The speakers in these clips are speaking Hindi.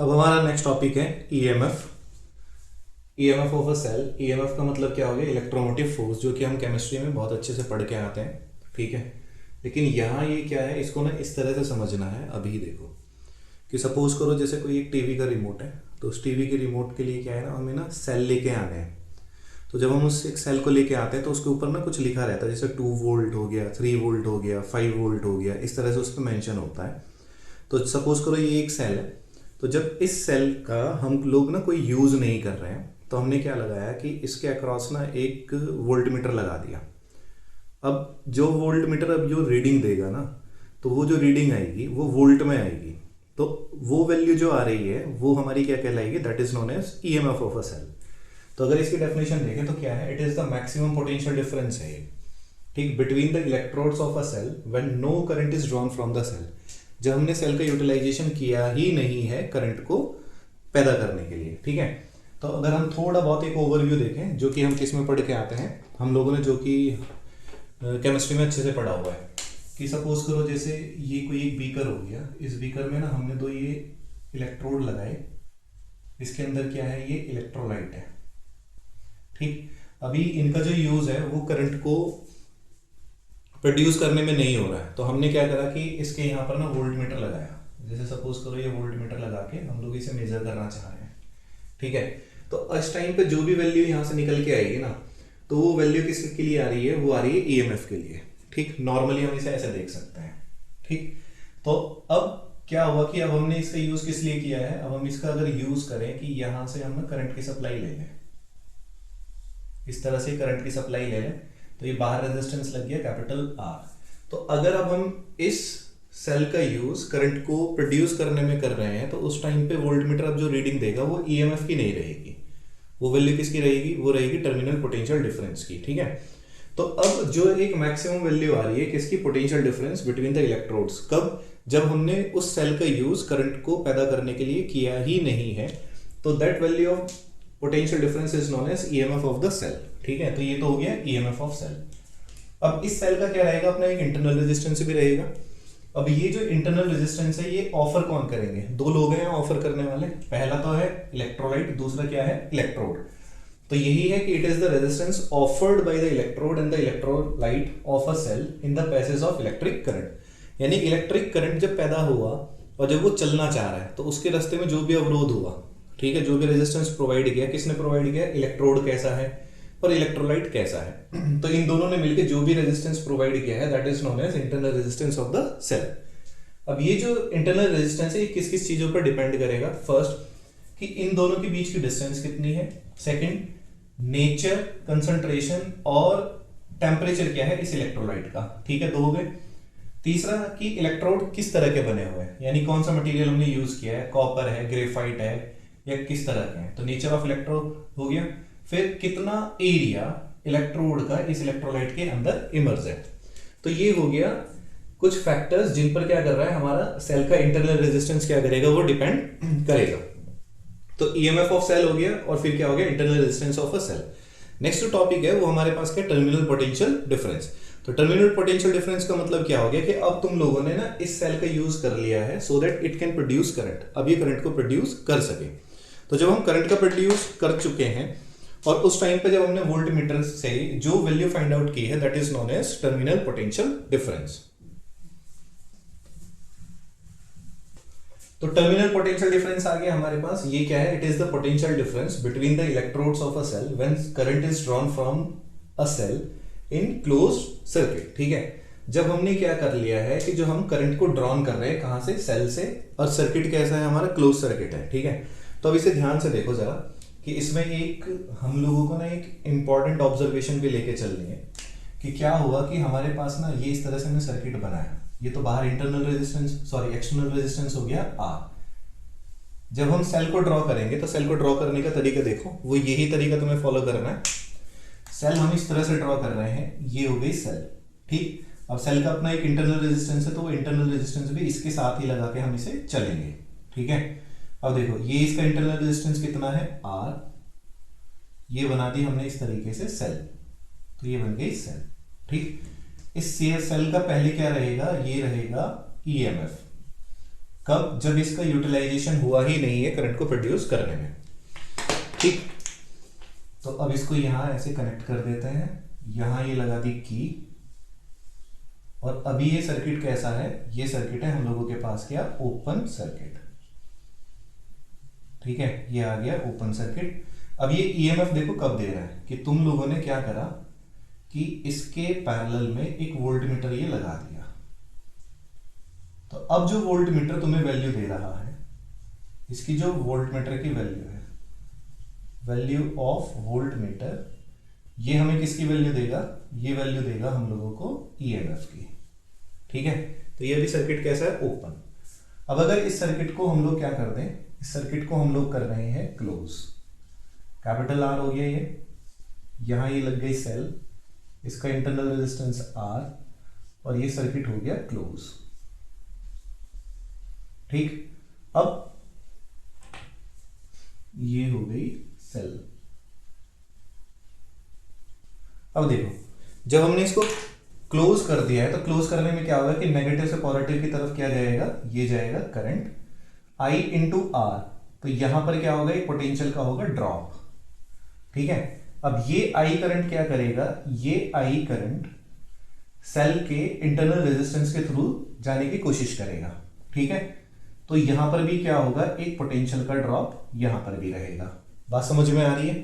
अब हमारा नेक्स्ट टॉपिक है EMF. EMF of a cell. EMF का मतलब क्या हो गया? इलेक्ट्रोमोटिव फोर्स, जो कि हम केमिस्ट्री में बहुत अच्छे से पढ़ के आते हैं, ठीक है। लेकिन यहाँ ये क्या है, इसको ना इस तरह से समझना है। अभी देखो कि सपोज करो जैसे कोई एक टीवी का रिमोट है, तो उस टीवी के रिमोट के लिए क्या है ना, हमें ना सेल लेके आने हैं। तो जब हम उस एक सेल को लेके आते हैं तो उसके ऊपर ना कुछ लिखा रहता है, जैसे 2 वोल्ट हो गया, 3 वोल्ट हो गया, 5 वोल्ट हो गया, इस तरह से उस पर मैंशन होता है। तो सपोज करो ये एक सेल है, तो जब इस सेल का हम लोग ना कोई यूज़ नहीं कर रहे हैं, तो हमने क्या लगाया कि इसके अक्रॉस ना एक वोल्ट मीटर लगा दिया। अब जो वोल्ट मीटर अब जो रीडिंग देगा ना, तो वो जो रीडिंग आएगी वो वोल्ट में आएगी। तो वो वैल्यू जो आ रही है वो हमारी क्या कहलाएगी? That is known as EMF of a cell. तो अगर इसकी डेफिनेशन देखें तो क्या है? It is the maximum potential difference है ये, ठीक, between the electrodes of a cell when no current is drawn from the cell. जब हमने सेल का यूटिलाइजेशन किया ही नहीं है करंट को पैदा करने के लिए, ठीक है। तो अगर हम थोड़ा बहुत एक ओवरव्यू देखें, जो कि हम किस में पढ़ के आते हैं, हम लोगों ने जो कि केमिस्ट्री में अच्छे से पढ़ा हुआ है, कि सपोज करो जैसे ये कोई एक बीकर हो गया, इस बीकर में ना हमने दो ये इलेक्ट्रोड लगाए, इसके अंदर क्या है? ये इलेक्ट्रोलाइट है, ठीक। अभी इनका जो यूज है वो करंट को प्रोड्यूस करने में नहीं हो रहा है, तो हमने क्या करा कि इसके यहाँ पर ना वोल्ट मीटर लगाया। जैसे सपोज करो ये वोल्ट मीटर लगा के हम लोग इसे मेजर करना चाह रहे हैं, ठीक है। तो इस टाइम पे जो भी वैल्यू यहाँ से निकल के आएगी ना, तो वो वैल्यू किसके लिए आ रही है? वो आ रही है ईएमएफ के लिए, ठीक। नॉर्मली हम इसे ऐसे देख सकते हैं, ठीक। तो अब क्या हुआ कि अब हमने इसका यूज किस लिए किया है? अब हम इसका अगर यूज करें कि यहां से हम करंट की सप्लाई ले लें, इस तरह से करंट की सप्लाई ले लें, तो ये बाहर रेजिस्टेंस लग गया कैपिटल आर। तो अगर अब हम इस सेल का यूज करंट को प्रोड्यूस करने में कर रहे हैं, तो उस टाइम पे वोल्ट मीटर अब जो रीडिंग देगा वो ईएमएफ की नहीं रहेगी, वो वैल्यू किसकी रहेगी? वो रहेगी टर्मिनल पोटेंशियल डिफरेंस की, ठीक है। तो अब जो एक मैक्सिमम वैल्यू आ रही है किसकी? Potential difference between the electrodes. कब? जब हमने उस सेल का यूज करंट को पैदा करने के लिए किया ही नहीं है। तो that value of potential difference is known as EMF of the cell, ठीक है। तो ये तो हो गया ईएमएफ ऑफ सेल। अब इस सेल का क्या रहेगा? अपना एक इंटरनल रेजिस्टेंस भी रहेगा। अब ये जो इंटरनल रेजिस्टेंस है ये ऑफर कौन करेंगे? दो लोग हैं ऑफर करने वाले। पहला तो है इलेक्ट्रोलाइट, दूसरा क्या है? इलेक्ट्रोड। तो यही है कि it is the resistance offered by the electrode and the electrolyte of a cell in the passage of electric current. यानी इलेक्ट्रिक करंट जब पैदा हुआ और जब वो चलना चाह रहा है, तो उसके रास्ते में जो भी अवरोध हुआ, ठीक है, जो भी रेजिस्टेंस प्रोवाइड किया, किसने प्रोवाइड किया? इलेक्ट्रोड कैसा है और इलेक्ट्रोलाइट कैसा है। तो इन दोनों ने मिलकर जो भी रेजिस्टेंस प्रोवाइड किया है that is known as internal resistance of the cell. अब ये जो इंटरनल रेजिस्टेंस है ये किस किस चीजों पर डिपेंड करेगा? फर्स्ट, कि इन दोनों के बीच की डिस्टेंस कितनी है। सेकंड, नेचर, कंसंट्रेशन और टेम्परेचर क्या है इस इलेक्ट्रोलाइट का, ठीक है, दो हो गए। तीसरा कि इलेक्ट्रोड किस तरह के बने हुए हैं, यानी कौन सा मटेरियल हमने यूज किया है, कॉपर है, ग्रेफाइट है, या किस तरह के हैं। तो नेचर ऑफ इलेक्ट्रोड हो गया। फिर कितना एरिया इलेक्ट्रोड का इस इलेक्ट्रोलाइट के अंदर इमर्ज है। तो ये हो गया कुछ फैक्टर्स जिन पर क्या कर रहा है हमारा सेल का इंटरनल रेजिस्टेंस क्या करेगा, वो डिपेंड करेगा। तो ईएमएफ ऑफ सेल हो गया, और फिर क्या हो गया? Internal resistance of a cell. Next topic है वो हमारे पास क्या? Terminal potential difference. तो टर्मिनल पोटेंशियल डिफरेंस का मतलब क्या हो गया कि अब तुम लोगों ने ना इस सेल का यूज कर लिया है so that it can produce current. अब ये करंट को प्रोड्यूस कर सके। तो जब हम करंट का प्रोड्यूस कर चुके हैं और उस टाइम पे जब हमने वोल्ट मीटर से जो वैल्यू फाइंड आउट की है that is known as terminal potential difference. तो टर्मिनल पोटेंशियल डिफरेंस आ गया हमारे पास। ये क्या है? It is the potential difference between the electrodes of a cell when current is drawn from a cell in closed circuit, ठीक है। जब हमने क्या कर लिया है कि जो हम करंट को ड्रॉन कर रहे हैं कहां से? सेल से, और सर्किट कैसा है हमारा? क्लोज सर्किट है, ठीक है। तो अब इसे ध्यान से देखो जरा कि इसमें एक हम लोगों को ना एक इंपॉर्टेंट ऑब्जर्वेशन भी लेके चलनी है कि क्या हुआ कि हमारे पास ना ये इस तरह से हमने सर्किट बनाया। ये तो बाहर internal resistance, sorry external resistance हो गया आर। जब हम सेल को ड्रॉ करेंगे तो सेल को ड्रॉ करने का तरीका देखो, वो यही तरीका तुम्हें फॉलो करना है। सेल हम इस तरह से ड्रॉ कर रहे हैं, ये हो गई सेल, ठीक। अब सेल का अपना एक इंटरनल रेजिस्टेंस है, तो वो इंटरनल रेजिस्टेंस भी इसके साथ ही लगा के हम इसे चलेंगे, ठीक है। अब देखो ये इसका इंटरनल रेजिस्टेंस कितना है? आर। ये बना दी हमने इस तरीके से सेल, तो ये बन गई सेल, ठीक। इस सेल का पहले क्या रहेगा? ये रहेगा ईएमएफ। कब? जब इसका यूटिलाइजेशन हुआ ही नहीं है करंट को प्रोड्यूस करने में। ठीक, तो अब इसको यहां ऐसे कनेक्ट कर देते हैं, यहां ये लगा दी की, और अभी ये सर्किट कैसा है? ये सर्किट है हम लोगों के पास क्या? Open circuit. ठीक है, ये आ गया ओपन सर्किट। अब ये ईएमएफ देखो कब दे रहा है कि तुम लोगों ने क्या करा कि इसके पैरेलल में एक वोल्टमीटर ये लगा दिया। तो अब जो वोल्टमीटर तुम्हें वैल्यू दे रहा है, इसकी जो वोल्टमीटर की वैल्यू है, वैल्यू ऑफ वोल्टमीटर, ये हमें किसकी वैल्यू देगा? ये वैल्यू देगा हम लोगों को ईएमएफ की। ठीक है, तो ये भी सर्किट कैसा है? ओपन। अब अगर इस सर्किट को हम लोग क्या कर दें, इस सर्किट को हम लोग कर रहे हैं क्लोज। कैपिटल आर हो गया ये, यहां ये लग गई सेल, इसका इंटरनल रेजिस्टेंस आर, और ये सर्किट हो गया क्लोज। ठीक, अब ये हो गई सेल। अब देखो, जब हमने इसको क्लोज कर दिया है तो क्लोज करने में क्या होगा कि नेगेटिव से पॉजिटिव की तरफ क्या जाएगा? ये जाएगा करंट I इंटू आर। तो यहां पर क्या होगा? एक पोटेंशियल का होगा ड्रॉप। ठीक है, अब ये I करंट क्या करेगा? ये I करंट सेल के इंटरनल रेजिस्टेंस के थ्रू जाने की कोशिश करेगा। ठीक है, तो यहां पर भी क्या होगा? एक पोटेंशियल का ड्रॉप यहां पर भी रहेगा। बात समझ में आ रही है?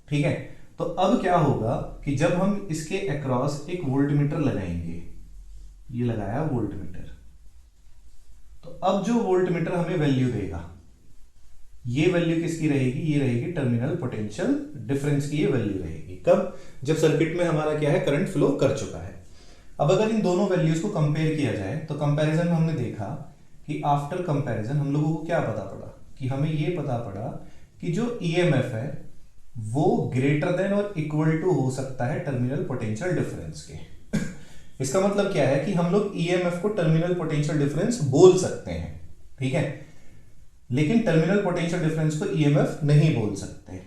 ठीक है, तो अब क्या होगा कि जब हम इसके अक्रॉस एक वोल्टमीटर लगाएंगे, ये लगाया वोल्टमीटर, तो अब जो वोल्टमीटर हमें वैल्यू देगा, ये वैल्यू किसकी रहेगी? ये रहेगी टर्मिनल पोटेंशियल डिफरेंस की ये वैल्यू रहेगी। कब? जब सर्किट में हमारा क्या है? करंट फ्लो कर चुका है। अब अगर इन दोनों वैल्यूज को कंपेयर किया जाए तो कंपैरिजन में हमने देखा कि आफ्टर कंपैरिजन हम लोगों को क्या पता पड़ा कि हमें ये पता पड़ा कि जो ईएमएफ है वो ग्रेटर देन और इक्वल टू हो सकता है टर्मिनल पोटेंशियल डिफरेंस के। इसका मतलब क्या है कि हम लोग ईएमएफ को टर्मिनल पोटेंशियल डिफरेंस बोल सकते हैं। ठीक है, लेकिन टर्मिनल पोटेंशियल डिफरेंस को ईएमएफ नहीं बोल सकते,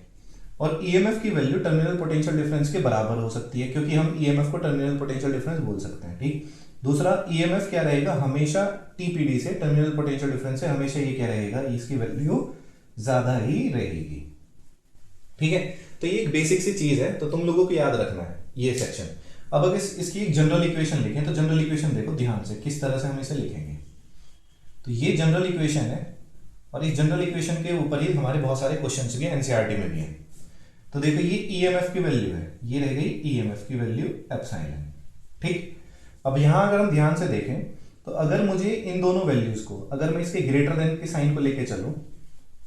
और ईएमएफ की वैल्यू टर्मिनल पोटेंशियल डिफरेंस के बराबर हो सकती है, क्योंकि हम ईएमएफ को टर्मिनल पोटेंशियल डिफरेंस बोल सकते हैं। ठीक, दूसरा ईएमएफ क्या रहेगा? हमेशा टीपीडी से, टर्मिनल पोटेंशियल डिफरेंस से हमेशा ये क्या रहेगा? इसकी वैल्यू ज्यादा ही रहेगी। ठीक है, तो ये एक बेसिक सी चीज है, तो तुम लोगों को याद रखना है ये सेक्शन। अब अगर इसकी एक जनरल इक्वेशन लिखें तो जनरल इक्वेशन देखो ध्यान से किस तरह से हम इसे लिखेंगे। तो ये जनरल इक्वेशन है, और इस जनरल इक्वेशन के ऊपर ही हमारे बहुत सारे क्वेश्चंस भी एनसीईआरटी में भी हैं। तो देखो ये ईएमएफ की वैल्यू है, ये रह गई ईएमएफ की वैल्यू एप्सिलॉन। ठीक, अब यहां अगर हम ध्यान से देखें तो अगर मुझे इन दोनों वैल्यूज को, अगर मैं इसके ग्रेटर देन के साइन को लेके चलूं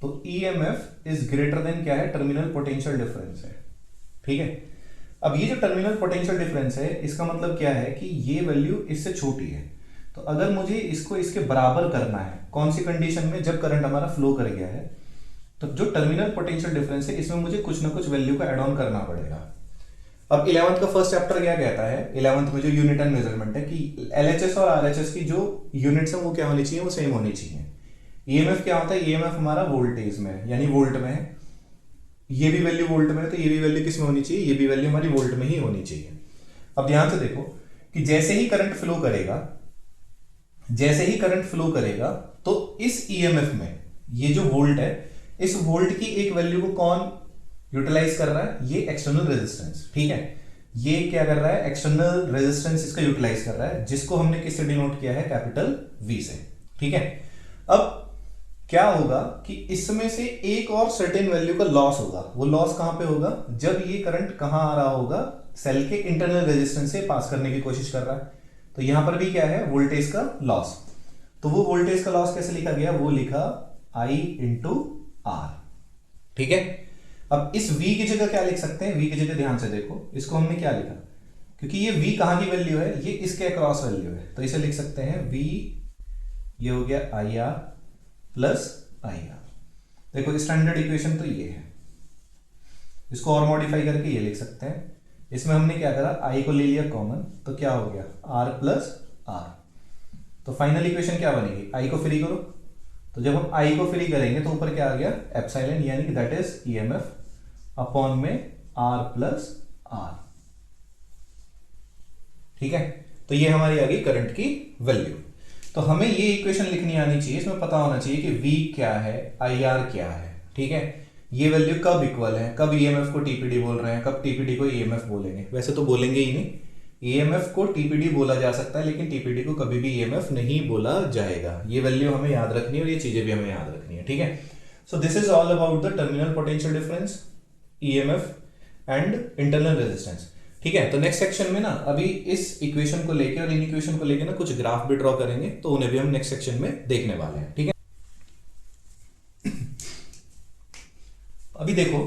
तो ईएमएफ इज ग्रेटर देन क्या है? टर्मिनल पोटेंशियल डिफरेंस है। ठीक है, अब ये जो टर्मिनल पोटेंशियल डिफरेंस है इसका मतलब क्या है कि ये वैल्यू इससे छोटी है। तो अगर मुझे इसको इसके बराबर करना है, कौन सी कंडीशन में? जब करंट हमारा फ्लो कर गया है, तो जो टर्मिनल पोटेंशियल डिफरेंस है इसमें मुझे कुछ ना कुछ वैल्यू का एड ऑन करना पड़ेगा। अब 11th का फर्स्ट चैप्टर क्या कहता है? 11th में जो यूनिट एंड मेजरमेंट है कि एलएचएस और आरएचएस की जो यूनिट्स है वो क्या होनी चाहिए? वो सेम होनी चाहिए। ईएमएफ क्या होता है? ईएमएफ हमारा वोल्टेज में है, यानी वोल्ट में है। ये भी वैल्यू वोल्ट में है, तो ये भी वैल्यू किस में होनी चाहिए? ये भी वैल्यू हमारी वोल्ट में ही होनी चाहिए। अब ध्यान से देखो कि जैसे ही करंट फ्लो करेगा, जैसे ही करंट फ्लो करेगा तो इस ईएमएफ में ये जो वोल्ट है, इस वोल्ट की एक वैल्यू को कौन यूटिलाइज कर रहा है? ये एक्सटर्नल रेजिस्टेंस। ठीक है, ये क्या कर रहा है? एक्सटर्नल रेजिस्टेंस इसका यूटिलाइज कर रहा है, जिसको हमने किससे डिनोट किया है? कैपिटल वी से। ठीक है, अब क्या होगा कि इसमें से एक और सर्टेन वैल्यू का लॉस होगा। वो लॉस कहां पे होगा? जब ये करंट कहां आ रहा होगा? सेल के इंटरनल रेजिस्टेंस से पास करने की कोशिश कर रहा है। तो यहां पर भी क्या है? वोल्टेज का लॉस। तो वो वोल्टेज का लॉस कैसे लिखा गया? वो लिखा I इंटू आर। ठीक है, अब इस V की जगह क्या लिख सकते हैं? V की जगह ध्यान से देखो, इसको हमने क्या लिखा? क्योंकि ये V कहां की वैल्यू है? ये इसके अक्रॉस वैल्यू है, तो इसे लिख सकते हैं V, ये हो गया IR प्लस IR। देखो स्टैंडर्ड इक्वेशन तो ये है, इसको और मॉडिफाई करके ये लिख सकते हैं। इसमें हमने क्या करा? I को ले लिया कॉमन, तो क्या हो गया? R plus R। तो फाइनल इक्वेशन क्या बनेगी? I को फ्री करो, तो जब हम I को फ्री करेंगे तो ऊपर क्या आ गया? एप्सिलॉन, यानी कि दैट इज ईएमएफ अपॉन में R प्लस R। ठीक है, तो ये हमारी आ गई करंट की वैल्यू। तो हमें ये इक्वेशन लिखनी आनी चाहिए, इसमें पता होना चाहिए कि V क्या है, IR क्या है, ठीक है। ये वैल्यू कब इक्वल है, कब EMF को TPD बोल रहे हैं, कब TPD को EMF बोलेंगे। वैसे तो बोलेंगे ही नहीं, EMF को TPD बोला जा सकता है लेकिन TPD को कभी भी EMF नहीं बोला जाएगा। ये वैल्यू हमें याद रखनी है और ये चीजें भी हमें याद रखनी है, ठीक है। सो this is all about the terminal potential difference, EMF and internal resistance, ठीक है। तो नेक्स्ट सेक्शन में ना अभी इस इक्वेशन को लेके और इन इक्वेशन को लेके ना कुछ ग्राफ भी ड्रॉ करेंगे, तो उन्हें भी हम नेक्स्ट सेक्शन में देखने वाले हैं, ठीक है। अभी देखो,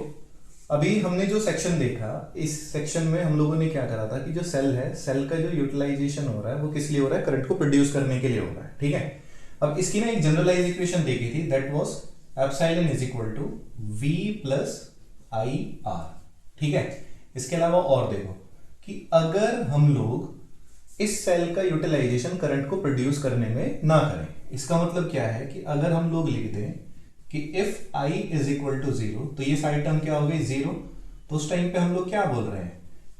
अभी हमने जो सेक्शन देखा, इस सेक्शन में हम लोगों ने क्या करा था कि जो सेल है, सेल का जो यूटिलाइजेशन हो रहा है वो किस लिए हो रहा है, करंट को प्रोड्यूस करने के लिए हो रहा है, ठीक है। अब इसकी ना एक जनरलाइज इक्वेशन देखी थी, that was epsilon is equal to V plus IR, ठीक है। इसके अलावा और देखो कि अगर हम लोग इस सेल का यूटिलाइजेशन करंट को प्रोड्यूस करने में ना करें, इसका मतलब क्या है कि अगर हम लोग लिख दें कि if I is equal to 0, तो ये साइड टर्म क्या हो गई 0, तो उस टाइम पे हम लोग क्या बोल रहे हैं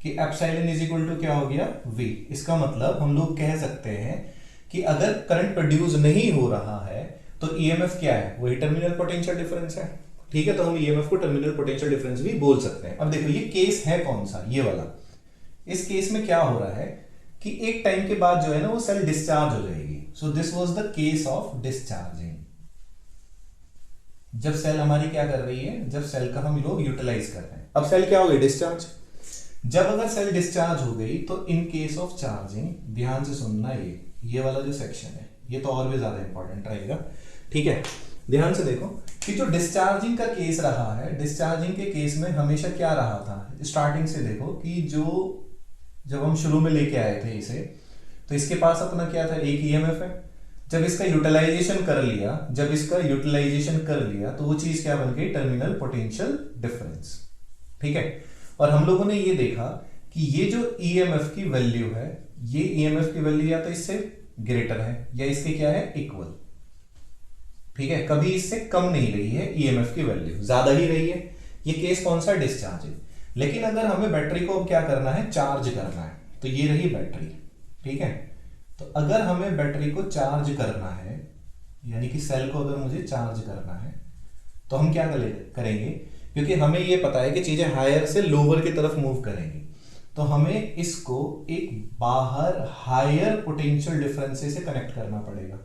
कि एप्सिलॉन इज इक्वल टू क्या हो गया V। इसका मतलब हम लोग कह सकते हैं कि अगर करंट प्रोड्यूस नहीं हो रहा है तो EMF क्या है, वही टर्मिनल पोटेंशियल डिफरेंस है, ठीक है। तो हम EMF को टर्मिनल पोटेंशियल डिफरेंस भी बोल सकते हैं। अब देखो ये केस है कौन सा, ये वाला। इस केस में क्या हो रहा है कि एक टाइम के बाद जो है ना वो सेल डिस्चार्ज हो जाएगी। So this was the case of discharging. जब सेल हमारी क्या कर रही है, जब सेल का हम लोग यूटिलाइज कर रहे हैं। अब सेल क्या हो गई, डिस्चार्ज। जब अगर सेल डिस्चार्ज हो गई तो इन केस ऑफ चार्जिंग, ध्यान से सुनना, ये वाला जो सेक्शन है ये तो और भी ज्यादा इंपॉर्टेंट रहेगा, ठीक है। ध्यान से देखो कि जो डिस्चार्जिंग का केस रहा है, डिस्चार्जिंग के केस में हमेशा क्या रहा था, स्टार्टिंग से देखो कि जो जब हम शुरू में लेके आए थे इसे, तो इसके पास अपना क्या था, एक EMF है। जब इसका यूटिलाइजेशन कर लिया, जब इसका यूटिलाइजेशन कर लिया तो वो चीज क्या बन गई, टर्मिनल पोटेंशियल डिफरेंस, ठीक है। और हम लोगों ने ये देखा कि ये जो EMF की वैल्यू है, ये EMF की वैल्यू या तो इससे ग्रेटर है या इसके क्या है, इक्वल, ठीक है। कभी इससे कम नहीं रही है EMF की वैल्यू, ज्यादा ही रही है। ये केस कौन सा, डिस्चार्जिंग। लेकिन अगर हमें बैटरी को अब क्या करना है, चार्ज करना है, तो ये रही बैटरी, ठीक है। तो अगर हमें बैटरी को चार्ज करना है, यानी कि सेल को अगर मुझे चार्ज करना है, तो हम क्या करेंगे, क्योंकि हमें ये पता है कि चीजें हायर से लोअर की तरफ मूव करेंगी, तो हमें इसको एक बाहर हायर पोटेंशियल डिफरेंस से कनेक्ट करना पड़ेगा।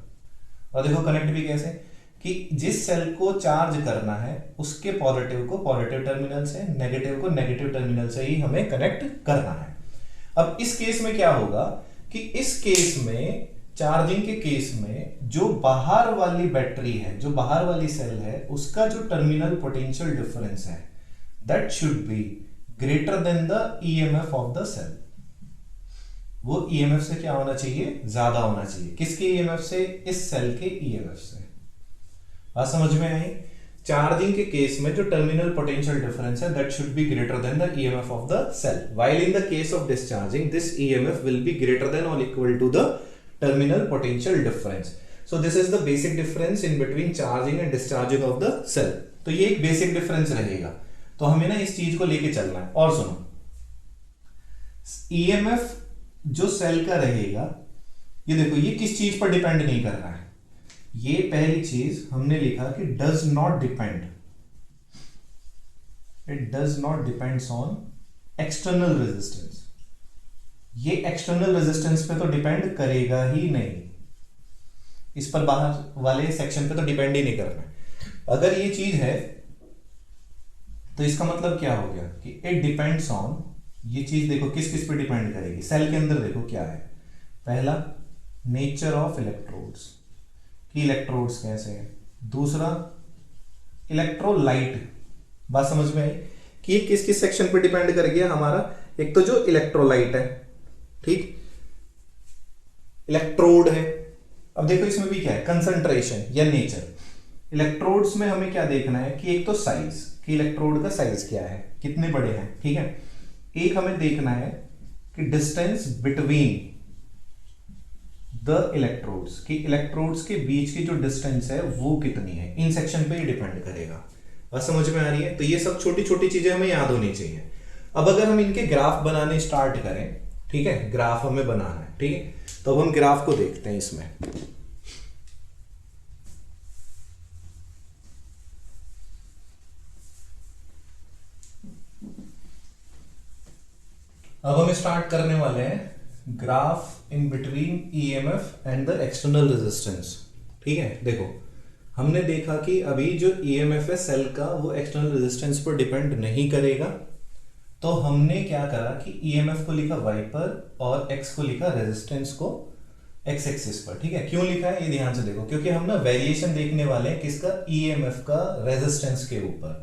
और देखो कनेक्ट भी कैसे, कि जिस सेल को चार्ज करना है उसके पॉजिटिव को पॉजिटिव टर्मिनल से, नेगेटिव को नेगेटिव टर्मिनल से ही हमें कनेक्ट करना है। अब इस केस में क्या होगा कि इस केस में, चार्जिंग के केस में, जो बाहर वाली बैटरी है, जो बाहर वाली सेल है, उसका जो टर्मिनल पोटेंशियल डिफरेंस है, that should be greater than the EMF of the cell. वो EMF से क्या होना चाहिए, ज्यादा होना चाहिए। किसके EMF से, इस सेल के EMF से। बात समझ में आई। चार्जिंग के केस में जो टर्मिनल पोटेंशियल डिफरेंस है, that should be greater than the EMF of the cell, while in the case of discharging this EMF will be greater than और equal to the terminal potential difference. So this is the basic difference in between charging and discharging of the cell. तो ये एक बेसिक डिफरेंस रहेगा, तो हमें ना इस चीज को लेके चलना है। और सुनो, EMF जो सेल का रहेगा, ये देखो ये किस चीज पर डिपेंड नहीं कर रहा है। ये पहली चीज हमने लिखा कि does not depend, it does not depends on external resistance. ये एक्सटर्नल रेजिस्टेंस पे तो डिपेंड करेगा ही नहीं, इस पर बाहर वाले सेक्शन पे तो डिपेंड ही नहीं करना। अगर ये चीज है तो इसका मतलब क्या हो गया कि इट डिपेंड्स ऑन, ये चीज देखो किस किस पे डिपेंड करेगी। सेल के अंदर देखो क्या है, पहला नेचर ऑफ इलेक्ट्रोड्स, कि इलेक्ट्रोड्स कैसे हैं। दूसरा इलेक्ट्रोलाइट, बात समझ में आई कि ये किस किस सेक्शन पे डिपेंड कर गया हमारा। एक तो जो इलेक्ट्रोलाइट है, ठीक, इलेक्ट्रोड है। अब देखो इसमें भी क्या है, कंसंट्रेशन या नेचर। इलेक्ट्रोड्स में हमें क्या देखना है कि एक तो साइज, कि इलेक्ट्रोड का साइज क्या है, कितने बड़े हैं, ठीक है। एक हमें देखना है कि डिस्टेंस बिटवीन द इलेक्ट्रोड्स, कि इलेक्ट्रोड्स के बीच की जो डिस्टेंस है वो कितनी है। इन सेक्शन पे ही डिपेंड करेगा। बात समझ में आ रही है। तो ये सब छोटी छोटी चीजें हमें याद होनी चाहिए। अब अगर हम इनके ग्राफ बनाने स्टार्ट करें, ठीक है, ग्राफ हमें बनाना है, ठीक है। तो अब हम ग्राफ को देखते हैं इसमें। अब हम स्टार्ट करने वाले हैं graph in between EMF and the external resistance. ठीक है, देखो हमने देखा कि अभी जो ईएमएफ है सेल का वो एक्सटर्नल रेजिस्टेंस पर डिपेंड नहीं करेगा, तो हमने क्या करा कि ईएमएफ को लिखा वाई पर और एक्स को लिखा रेजिस्टेंस को एक्स एक्सिस पर। ठीक है, क्यों लिखा है ये ध्यान से देखो, क्योंकि हम ना वेरिएशन देखने वाले हैं किसका, ईएमएफ का रेजिस्टेंस के ऊपर।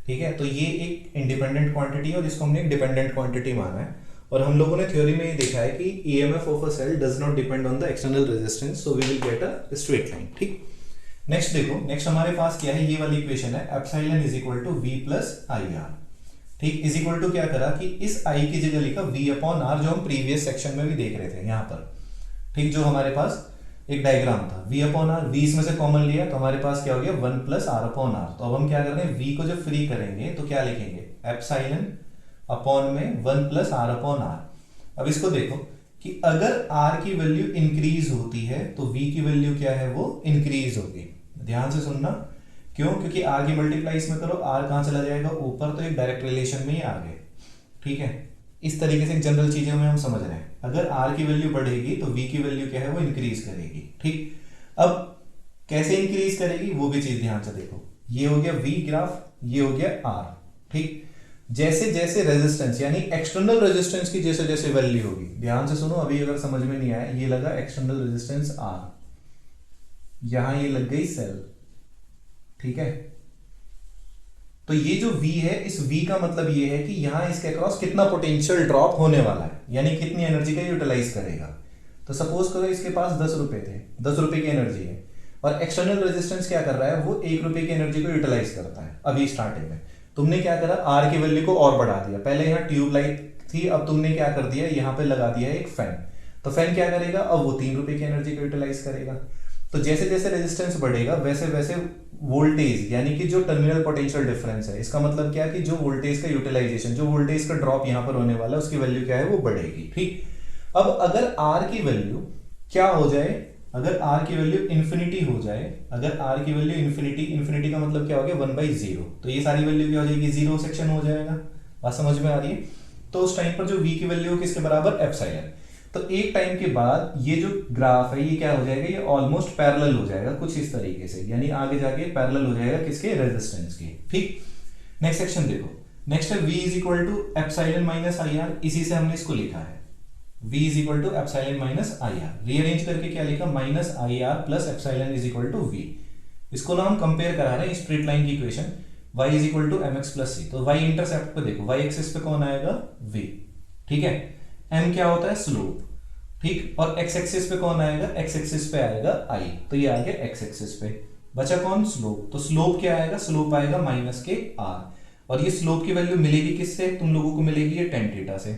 ठीक है, तो ये एक इंडिपेंडेंट क्वांटिटी है और इसको हमने एक डिपेंडेंट क्वांटिटी माना है, और हम लोगों ने थ्योरी में ये देखा है कि EMF of a cell does not depend on the external resistance, so we will get a straight line. ठीक, नेक्स्ट देखो, नेक्स्ट हमारे पास क्या है, ये वाली इक्वेशन है epsilon is equal to V plus I R. ठीक, इज इक्वल टू क्या करा कि इस आई की जगह लिखा वी अपॉन आर, जो हम प्रीवियस सेक्शन में भी देख रहे थे यहाँ पर। ठीक, जो हमारे पास एक डायग्राम था वी अपॉन आर, वी इसमें से कॉमन लिया तो हमारे पास क्या हो गया, one plus R upon R. तो अब हम क्या कर रहे हैं, वी को जब फ्री करेंगे तो क्या लिखेंगे, एप्सिलॉन अपॉन में one plus R upon R. अब इसको देखो कि अगर आर की वैल्यू इंक्रीज होती है तो वी की वैल्यू क्या है, वो इंक्रीज होगी। ध्यान से सुनना, क्यों, क्योंकि आर की मल्टीप्लाई इसमें करो, आर कहां चला जाएगा ऊपर, तो एक डायरेक्ट रिलेशन में ही आ गए। ठीक है, इस तरीके से जनरल चीजों में हम समझ रहे हैं, अगर आर की वैल्यू बढ़ेगी तो वी की वैल्यू क्या है, वो इंक्रीज करेगी। ठीक, अब कैसे इंक्रीज करेगी वो भी चीज ध्यान से देखो, ये हो गया वी ग्राफ, ये हो गया आर। ठीक, जैसे जैसे रेजिस्टेंस यानी एक्सटर्नल रेजिस्टेंस की जैसे जैसे वैल्यू होगी, ध्यान से सुनो, अभी अगर समझ में नहीं आया, ये लगा एक्सटर्नल रेजिस्टेंस आर, यहां ये लग गई सेल। ठीक है, तो ये जो V है, इस V का मतलब ये है कि यहां इसके अक्रॉस कितना पोटेंशियल ड्रॉप होने वाला है, यानी कितनी एनर्जी का यूटिलाइज करेगा। तो सपोज करो इसके पास 10 रुपए थे, 10 रुपए की एनर्जी है, और एक्सटर्नल रेजिस्टेंस क्या कर रहा है, वो 1 रुपए की एनर्जी को यूटिलाइज करता है। अभी स्टार्टिंग में तुमने क्या करा, R की वैल्यू को और बढ़ा दिया, पहले यहाँ ट्यूबलाइट थी, अब तुमने क्या कर दिया, यहाँ पे लगा दिया एक फैन। तो फैन क्या करेगा, अब वो 3 रुपए की एनर्जी को यूटिलाइज करेगा। तो जैसे जैसे रेजिस्टेंस बढ़ेगा वैसे वैसे वोल्टेज, यानी कि जो टर्मिनल पोटेंशियल डिफरेंस है, इसका मतलब क्या है कि जो वोल्टेज का यूटिलाइजेशन, जो वोल्टेज का ड्रॉप यहां पर होने वाला है, उसकी वैल्यू क्या है, वो बढ़ेगी। ठीक, अब अगर आर की वैल्यू क्या हो जाए, अगर आर की वैल्यू इंफिनिटी हो जाए, अगर आर की वैल्यू इंफिनिटी, इंफिनिटी का मतलब क्या हो गया, 1/0, तो ये सारी वैल्यू क्या हो जाएगी, जीरो सेक्शन हो जाएगा। बात समझ में आ रही है। तो उस टाइम पर जो वी की वैल्यू किसके बराबर, एप्सिलॉन। तो एक टाइम के बाद ये जो ग्राफ है ये क्या हो जाएगा, ये ऑलमोस्ट पैरेलल हो जाएगा कुछ इस तरीके से, यानी आगे जाके पैरेलल हो जाएगा किसके, रेजिस्टेंस के। ठीक, नेक्स्ट सेक्शन देखो, नेक्स्ट है v is equal to epsilon minus I R, इसी से हमने इसको लिखा है v is equal to epsilon minus I R, rearrange करके क्या लिखा, minus I R plus epsilon is equal to v। इसको ना हम कंपेयर करा रहे हैं स्ट्रेट लाइन की equation, y is equal to mx plus c। तो y इंटरसेप्ट पे देखो, y एक्सिस पे कौन आएगा, v। ठीक है, m क्या होता है, स्लोप। ठीक, और x एक्सिस पे कौन आएगा, x एक्सिस पे आएगा i, तो ये आ गया x एक्सिस पे, बचा कौन, स्लोप। तो स्लोप क्या आएगा, स्लोप आएगा माइनस के r, और ये स्लोप की वैल्यू मिलेगी किससे, तुम लोगों को मिलेगी ये tan थीटा से।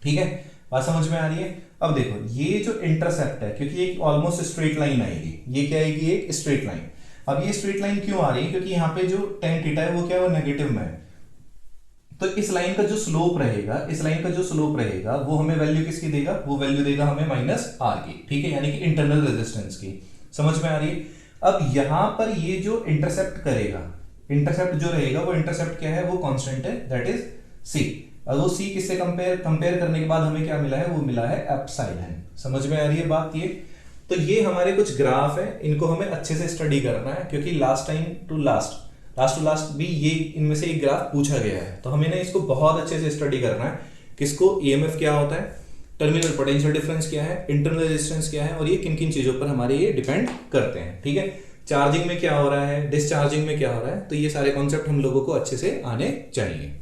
ठीक है, बात समझ में आ रही है। अब देखो ये जो इंटरसेप्ट है, क्योंकि ये ऑलमोस्ट स्ट्रेट लाइन आएगी, ये क्या आएगी, एक स्ट्रेट लाइन। अब ये स्ट्रेट लाइन क्यों आ रही है, क्योंकि यहाँ पे जो tan थीटा है वो क्या है, वो नेगेटिव में है। तो इस लाइन का जो स्लोप रहेगा, इस लाइन का जो स्लोप रहेगा वो हमें वैल्यू किसकी देगा, वो वैल्यू देगा हमें माइनस आर की। ठीक है, यानी कि इंटरनल रेजिस्टेंस की। समझ में आ रही है। अब यहां पर ये जो इंटरसेप्ट करेगा, इंटरसेप्ट जो रहेगा वो इंटरसेप्ट क्या है, वो कांस्टेंट है, दैट इज सी। और वो सी किससे कंपेयर करने के बाद हमें क्या मिला है, वो मिला है एप्सिलॉन। समझ में आ रही है बात ये। तो ये हमारे कुछ ग्राफ है, इनको हमें अच्छे से स्टडी करना है, क्योंकि लास्ट टू लास्ट भी ये इनमें से एक ग्राफ पूछा गया है। तो हमें ना इसको बहुत अच्छे से स्टडी करना है, किसको, ईएमएफ क्या होता है, टर्मिनल पोटेंशियल डिफरेंस क्या है, इंटरनल रेजिस्टेंस क्या है, और ये किन किन चीजों पर हमारे ये डिपेंड करते हैं। ठीक है, चार्जिंग में क्या हो रहा है, डिस्चार्जिंग में क्या हो रहा है, तो ये सारे कॉन्सेप्ट हम लोगों को अच्छे से आने चाहिए।